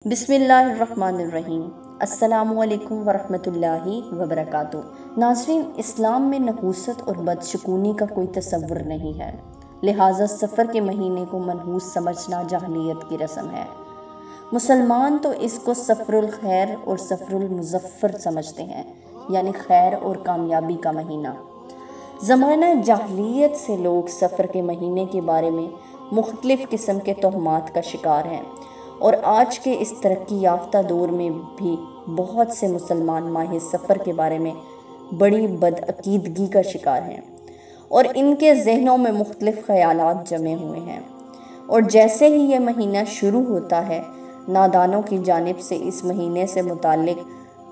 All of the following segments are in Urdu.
بسم اللہ الرحمن الرحیم۔ السلام علیکم ورحمۃ اللہ وبرکاتہ۔ ناظرین، اسلام میں نحوست اور بدشگونی کا کوئی تصور نہیں ہے، لہٰذا سفر کے مہینے کو منحوس سمجھنا جاہلیت کی رسم ہے۔ مسلمان تو اس کو سفر الخیر اور سفر المظفر سمجھتے ہیں، یعنی خیر اور کامیابی کا مہینہ۔ زمانہ جاہلیت سے لوگ سفر کے مہینے کے بارے میں مختلف قسم کے توہمات کا شکار ہیں، اور آج کے اس ترقی یافتہ دور میں بھی بہت سے مسلمان ماہ سفر کے بارے میں بڑی بدعقیدگی کا شکار ہیں، اور ان کے ذہنوں میں مختلف خیالات جمے ہوئے ہیں۔ اور جیسے ہی یہ مہینہ شروع ہوتا ہے، نادانوں کی جانب سے اس مہینے سے متعلق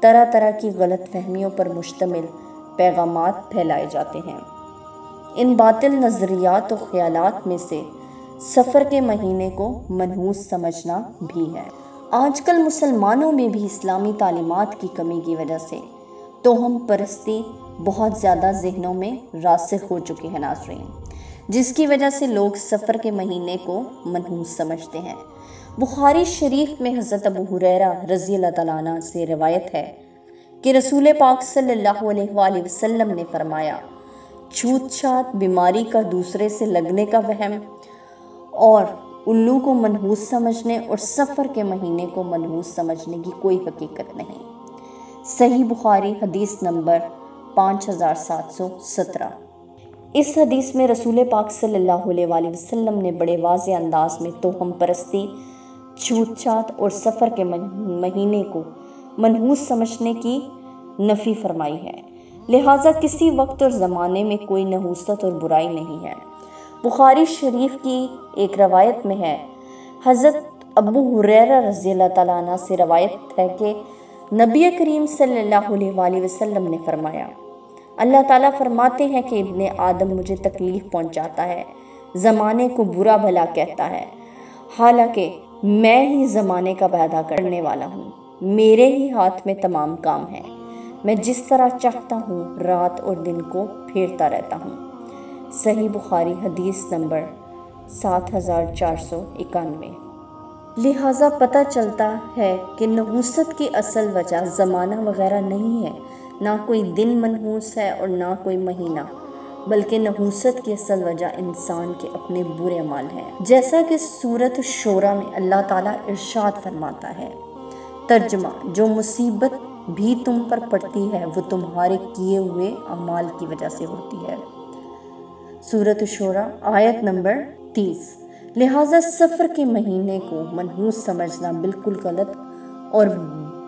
طرح طرح کی غلط فہمیوں پر مشتمل پیغامات پھیلائے جاتے ہیں۔ ان باطل نظریات و خیالات میں سے سفر کے مہینے کو منحوس سمجھنا بھی ہے۔ آج کل مسلمانوں میں بھی اسلامی تعلیمات کی کمی کی وجہ سے توہم پرستی بہت زیادہ ذہنوں میں راسخ ہو چکی ہے ناظرین، جس کی وجہ سے لوگ سفر کے مہینے کو منحوس سمجھتے ہیں۔ بخاری شریف میں حضرت ابو ہریرہ رضی اللہ تعالیٰ عنہ سے روایت ہے کہ رسول پاک صلی اللہ علیہ وآلہ وسلم نے فرمایا، چھوت چھات، بیماری کا دوسرے سے لگنے کا وہم اور الو کو منحوس سمجھنے اور سفر کے مہینے کو منحوس سمجھنے کی کوئی حقیقت نہیں۔ صحیح بخاری حدیث نمبر 5717۔ اس حدیث میں رسول پاک صلی اللہ علیہ وآلہ وسلم نے بڑے واضح انداز میں توہم پرستی، چھوت چھات اور سفر کے مہینے کو منحوس سمجھنے کی نفی فرمائی ہے، لہٰذا کسی وقت اور زمانے میں کوئی نحوست اور برائی نہیں ہے۔ بخاری شریف کی ایک روایت میں ہے، حضرت ابو ہریرہ رضی اللہ تعالیٰ عنہ سے روایت ہے کہ نبی کریم صلی اللہ علیہ وآلہ وسلم نے فرمایا، اللہ تعالیٰ فرماتے ہیں کہ ابن آدم مجھے تکلیف پہنچاتا ہے، زمانے کو برا بھلا کہتا ہے، حالانکہ میں ہی زمانے کا پیدا کرنے والا ہوں، میرے ہی ہاتھ میں تمام کام ہے، میں جس طرح چاہتا ہوں رات اور دن کو پھیرتا رہتا ہوں۔ صحیح بخاری حدیث نمبر 7491۔ لہٰذا پتہ چلتا ہے کہ نحوست کی اصل وجہ زمانہ وغیرہ نہیں ہے، نہ کوئی دن منحوس ہے اور نہ کوئی مہینہ، بلکہ نحوست کی اصل وجہ انسان کے اپنے برے اعمال ہیں، جیسا کہ سورۃ الشورى میں اللہ تعالیٰ ارشاد فرماتا ہے۔ ترجمہ: جو مصیبت بھی تم پر پڑتی ہے وہ تمہارے کیے ہوئے اعمال کی وجہ سے ہوتی ہے۔ سورۃ الشورى آیت نمبر 30۔ لہٰذا سفر کے مہینے کو منحوس سمجھنا بالکل غلط اور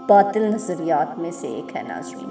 باطل نظریات میں سے ایک ہے ناظرین۔